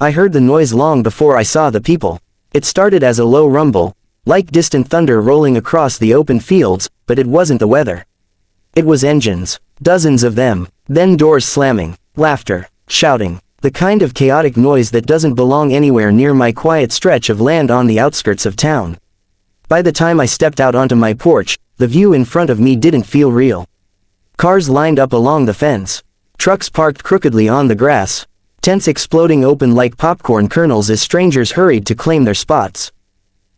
I heard the noise long before I saw the people. It started as a low rumble, like distant thunder rolling across the open fields, but it wasn't the weather. It was engines, dozens of them, then doors slamming, laughter, shouting, the kind of chaotic noise that doesn't belong anywhere near my quiet stretch of land on the outskirts of town. By the time I stepped out onto my porch, the view in front of me didn't feel real. Cars lined up along the fence. Trucks parked crookedly on the grass. Tents exploding open like popcorn kernels as strangers hurried to claim their spots.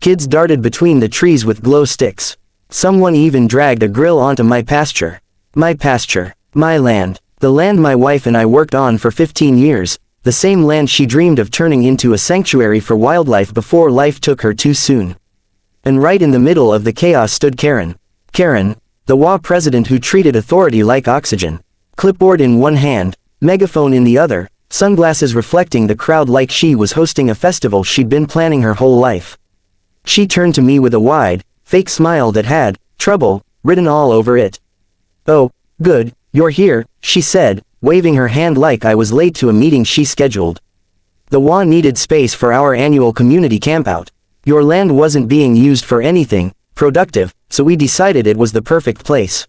Kids darted between the trees with glow sticks. Someone even dragged a grill onto my pasture. My pasture. My land. The land my wife and I worked on for 15 years. The same land she dreamed of turning into a sanctuary for wildlife before life took her too soon. And right in the middle of the chaos stood Karen. Karen, the HOA president who treated authority like oxygen. Clipboard in one hand, megaphone in the other, sunglasses reflecting the crowd like she was hosting a festival she'd been planning her whole life. She turned to me with a wide, fake smile that had, trouble, written all over it. "Oh, good, you're here," she said, waving her hand like I was late to a meeting she scheduled. "The HOA needed space for our annual community campout. Your land wasn't being used for anything productive, so we decided it was the perfect place."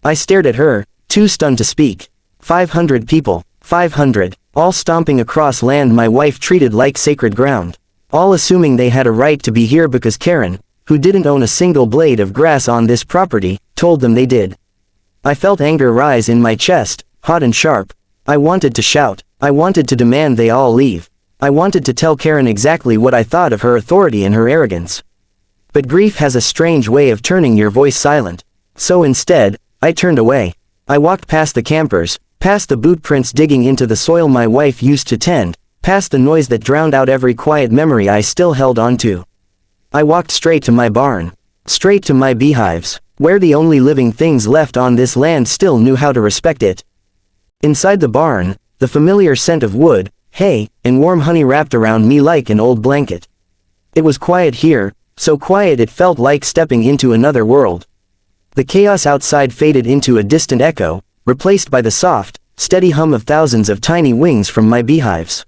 I stared at her, too stunned to speak. 500 people, 500, all stomping across land my wife treated like sacred ground. All assuming they had a right to be here because Karen, who didn't own a single blade of grass on this property, told them they did. I felt anger rise in my chest, hot and sharp. I wanted to shout. I wanted to demand they all leave. I wanted to tell Karen exactly what I thought of her authority and her arrogance. But grief has a strange way of turning your voice silent. So instead, I turned away. I walked past the campers, past the boot prints digging into the soil my wife used to tend, past the noise that drowned out every quiet memory I still held on to. I walked straight to my barn. Straight to my beehives, where the only living things left on this land still knew how to respect it. Inside the barn, the familiar scent of wood, hay, and warm honey wrapped around me like an old blanket. It was quiet here, so quiet it felt like stepping into another world. The chaos outside faded into a distant echo, replaced by the soft, steady hum of thousands of tiny wings from my beehives.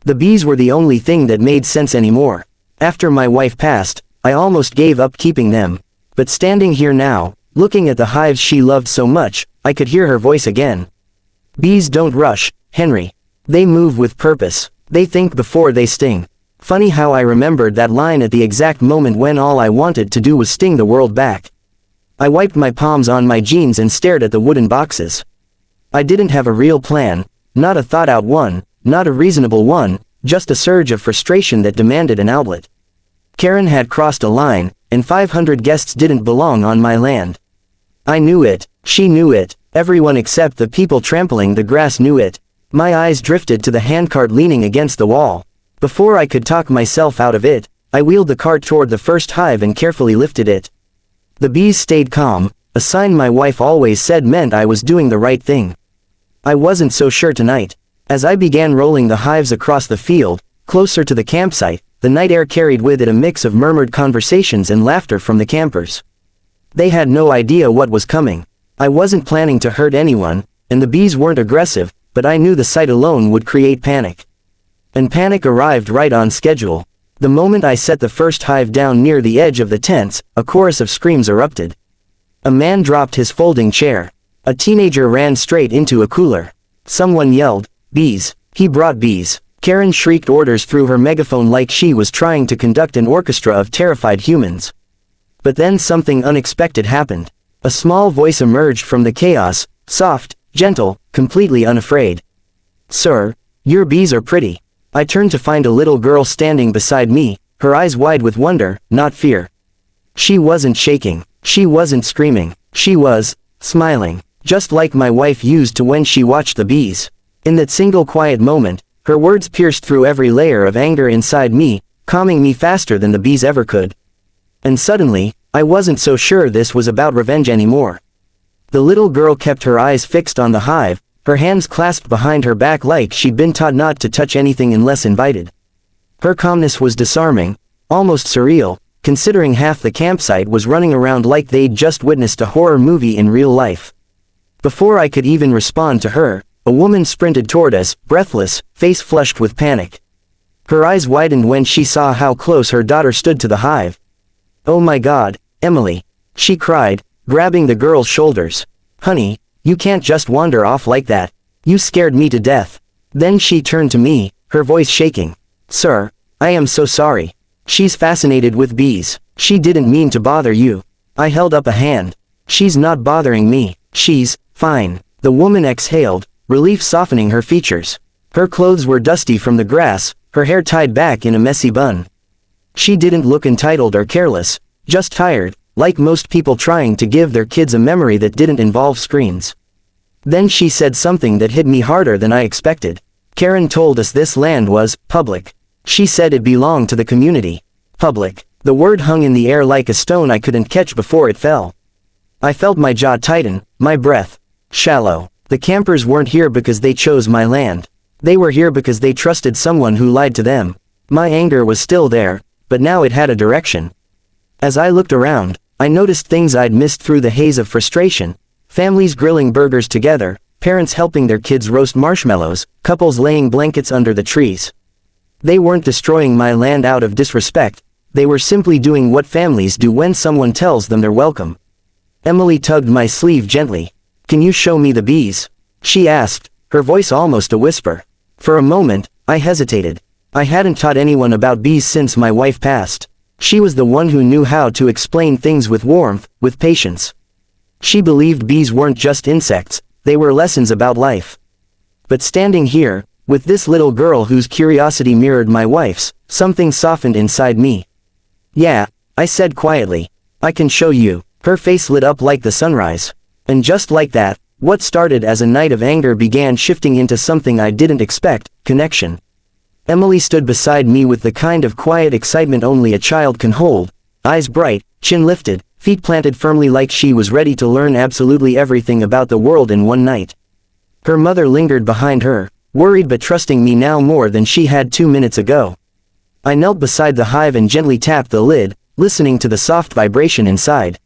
The bees were the only thing that made sense anymore. After my wife passed, I almost gave up keeping them. But standing here now, looking at the hives she loved so much, I could hear her voice again. "Bees don't rush, Henry. They move with purpose. They think before they sting." Funny how I remembered that line at the exact moment when all I wanted to do was sting the world back. I wiped my palms on my jeans and stared at the wooden boxes. I didn't have a real plan, not a thought-out one, not a reasonable one, just a surge of frustration that demanded an outlet. Karen had crossed a line, and 500 guests didn't belong on my land. I knew it, she knew it, everyone except the people trampling the grass knew it. My eyes drifted to the handcart leaning against the wall. Before I could talk myself out of it, I wheeled the cart toward the first hive and carefully lifted it. The bees stayed calm, a sign my wife always said meant I was doing the right thing. I wasn't so sure tonight. As I began rolling the hives across the field, closer to the campsite, the night air carried with it a mix of murmured conversations and laughter from the campers. They had no idea what was coming. I wasn't planning to hurt anyone, and the bees weren't aggressive, but I knew the sight alone would create panic. And panic arrived right on schedule. The moment I set the first hive down near the edge of the tents, a chorus of screams erupted. A man dropped his folding chair. A teenager ran straight into a cooler. Someone yelled, "Bees!" He brought bees. Karen shrieked orders through her megaphone like she was trying to conduct an orchestra of terrified humans. But then something unexpected happened. A small voice emerged from the chaos, soft, gentle, completely unafraid. "Sir, your bees are pretty." I turned to find a little girl standing beside me, her eyes wide with wonder, not fear. She wasn't shaking. She wasn't screaming. She was smiling, just like my wife used to when she watched the bees. In that single quiet moment, her words pierced through every layer of anger inside me, calming me faster than the bees ever could. And suddenly, I wasn't so sure this was about revenge anymore. The little girl kept her eyes fixed on the hive, her hands clasped behind her back like she'd been taught not to touch anything unless invited. Her calmness was disarming, almost surreal, considering half the campsite was running around like they'd just witnessed a horror movie in real life. Before I could even respond to her, a woman sprinted toward us, breathless, face flushed with panic. Her eyes widened when she saw how close her daughter stood to the hive. "Oh my God, Emily," she cried, grabbing the girl's shoulders. "Honey, you can't just wander off like that. You scared me to death." Then she turned to me, her voice shaking. "Sir, I am so sorry. She's fascinated with bees. She didn't mean to bother you." I held up a hand. "She's not bothering me. She's fine." The woman exhaled, relief softening her features. Her clothes were dusty from the grass, her hair tied back in a messy bun. She didn't look entitled or careless, just tired, like most people trying to give their kids a memory that didn't involve screens. Then she said something that hit me harder than I expected. "Karen told us this land was public. She said it belonged to the community." Public. The word hung in the air like a stone I couldn't catch before it fell. I felt my jaw tighten, my breath shallow. The campers weren't here because they chose my land. They were here because they trusted someone who lied to them. My anger was still there, but now it had a direction. As I looked around, I noticed things I'd missed through the haze of frustration. Families grilling burgers together, parents helping their kids roast marshmallows, couples laying blankets under the trees. They weren't destroying my land out of disrespect, they were simply doing what families do when someone tells them they're welcome. Emily tugged my sleeve gently. "Can you show me the bees?" she asked, her voice almost a whisper. For a moment, I hesitated. I hadn't taught anyone about bees since my wife passed. She was the one who knew how to explain things with warmth, with patience. She believed bees weren't just insects, they were lessons about life. But standing here, with this little girl whose curiosity mirrored my wife's, something softened inside me. "Yeah," I said quietly. "I can show you." Her face lit up like the sunrise. And just like that, what started as a night of anger began shifting into something I didn't expect, connection. Emily stood beside me with the kind of quiet excitement only a child can hold, eyes bright, chin lifted, feet planted firmly like she was ready to learn absolutely everything about the world in one night. Her mother lingered behind her, worried but trusting me now more than she had 2 minutes ago. I knelt beside the hive and gently tapped the lid, listening to the soft vibration inside.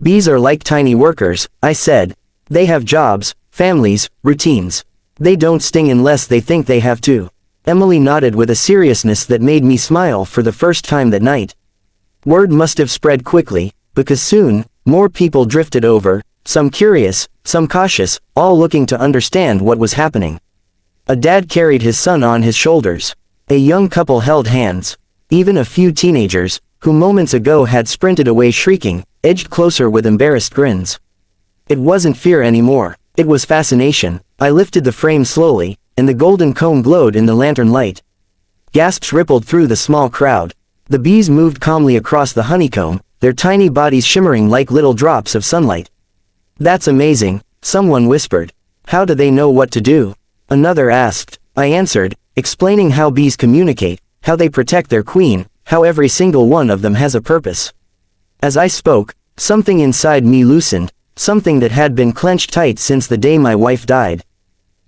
"Bees are like tiny workers," I said. "They have jobs, families, routines. They don't sting unless they think they have to." Emily nodded with a seriousness that made me smile for the first time that night. Word must have spread quickly, because soon, more people drifted over, some curious, some cautious, all looking to understand what was happening. A dad carried his son on his shoulders. A young couple held hands. Even a few teenagers, who moments ago had sprinted away shrieking, edged closer with embarrassed grins. It wasn't fear anymore, it was fascination. I lifted the frame slowly, and the golden comb glowed in the lantern light. Gasps rippled through the small crowd. The bees moved calmly across the honeycomb, their tiny bodies shimmering like little drops of sunlight. "That's amazing," someone whispered. "How do they know what to do?" Another asked. I answered, explaining how bees communicate, how they protect their queen, how every single one of them has a purpose. As I spoke, something inside me loosened, something that had been clenched tight since the day my wife died.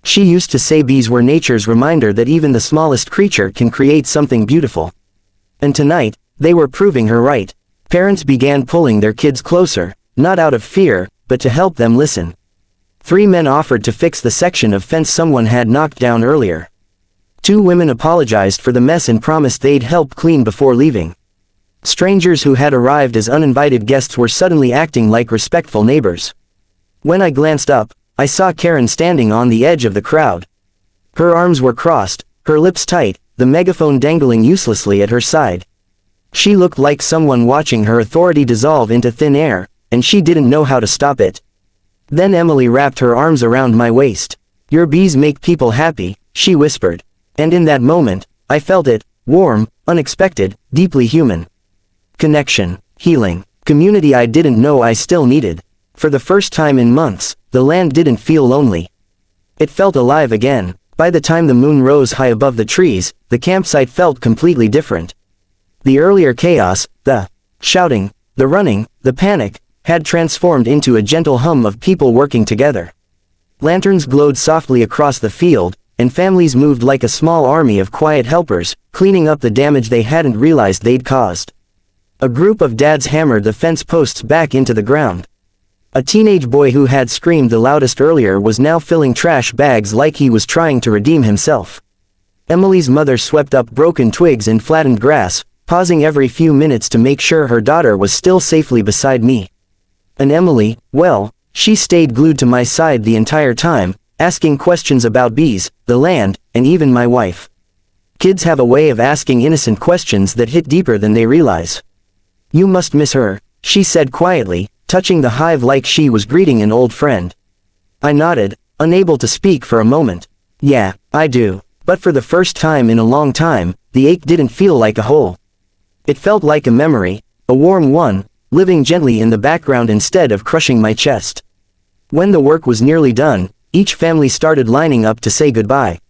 She used to say bees were nature's reminder that even the smallest creature can create something beautiful. And tonight, they were proving her right. Parents began pulling their kids closer, not out of fear, but to help them listen. 3 men offered to fix the section of fence someone had knocked down earlier. 2 women apologized for the mess and promised they'd help clean before leaving. Strangers who had arrived as uninvited guests were suddenly acting like respectful neighbors. When I glanced up, I saw Karen standing on the edge of the crowd. Her arms were crossed, her lips tight, the megaphone dangling uselessly at her side. She looked like someone watching her authority dissolve into thin air, and she didn't know how to stop it. Then Emily wrapped her arms around my waist. "Your bees make people happy," she whispered. And in that moment, I felt it, warm, unexpected, deeply human. Connection, healing, community I didn't know I still needed. For the first time in months, the land didn't feel lonely. It felt alive again. By the time the moon rose high above the trees, the campsite felt completely different. The earlier chaos, the shouting, the running, the panic, had transformed into a gentle hum of people working together. Lanterns glowed softly across the field, and families moved like a small army of quiet helpers, cleaning up the damage they hadn't realized they'd caused. A group of dads hammered the fence posts back into the ground. A teenage boy who had screamed the loudest earlier was now filling trash bags like he was trying to redeem himself. Emily's mother swept up broken twigs and flattened grass, pausing every few minutes to make sure her daughter was still safely beside me. And Emily, well, she stayed glued to my side the entire time, asking questions about bees, the land, and even my wife. Kids have a way of asking innocent questions that hit deeper than they realize. "You must miss her," she said quietly, touching the hive like she was greeting an old friend. I nodded, unable to speak for a moment. "Yeah, I do." But for the first time in a long time, the ache didn't feel like a hole. It felt like a memory, a warm one, living gently in the background instead of crushing my chest. When the work was nearly done, each family started lining up to say goodbye.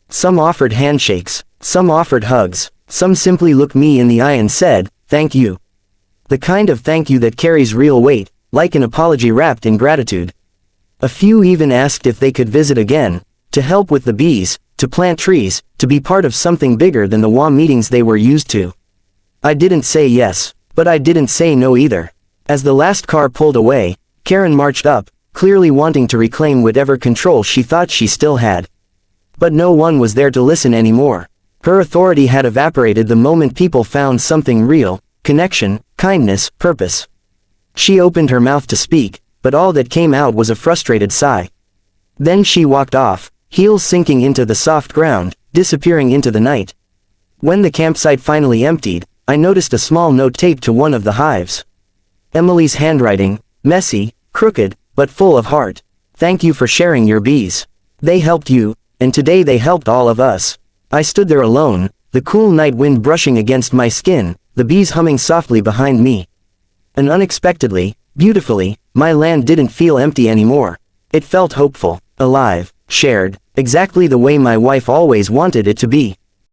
Some offered handshakes, some offered hugs, some simply looked me in the eye and said, "Thank you." The kind of thank you that carries real weight, like an apology wrapped in gratitude. A few even asked if they could visit again, to help with the bees, to plant trees, to be part of something bigger than the HOA meetings they were used to. I didn't say yes, but I didn't say no either. As the last car pulled away, Karen marched up, clearly wanting to reclaim whatever control she thought she still had. But no one was there to listen anymore. Her authority had evaporated the moment people found something real, connection, kindness, purpose. She opened her mouth to speak, but all that came out was a frustrated sigh. Then she walked off, heels sinking into the soft ground, disappearing into the night. When the campsite finally emptied, I noticed a small note taped to one of the hives. Emily's handwriting, messy, crooked, but full of heart. "Thank you for sharing your bees. They helped you, and today they helped all of us." I stood there alone, the cool night wind brushing against my skin, the bees humming softly behind me. And unexpectedly, beautifully, my land didn't feel empty anymore. It felt hopeful, alive, shared, exactly the way my wife always wanted it to be.